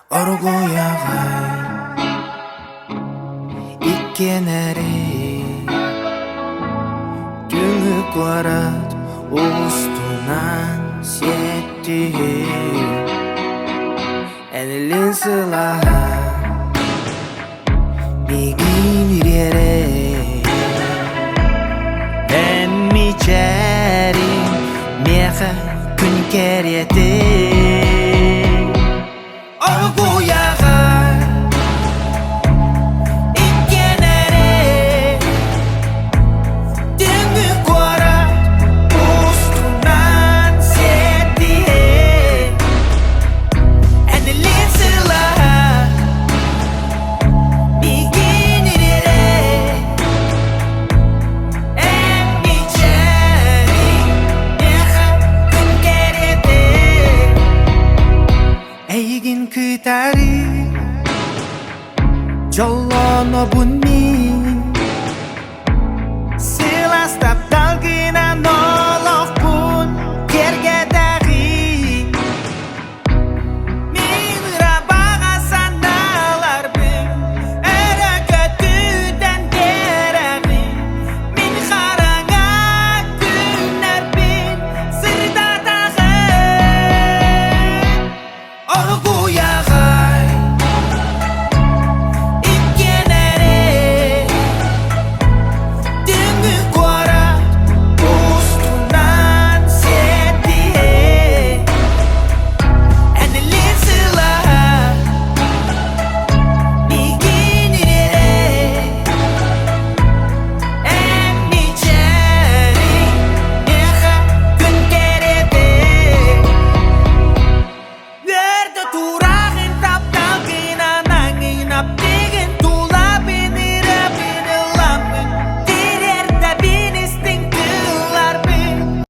Orgoyağa İkkeneri Түңүк барат устунан сетти Энилин сылага Мигин ирере Эмми чәрин меха күн керети Оргуяга Eygin kıtari Jollono bunmi Silastap dalgina nolok pun Kergedagi Min rabaga sanalar bin Era kötüden deragi Min haranga günler bin Sırda dağı Orguyağa İkkeneri Түңүк барат устунан сетти Энилин сылага Мигин ирере Эмми чәрин меха күн керети Өрдө турагын тапталгына наңыйнап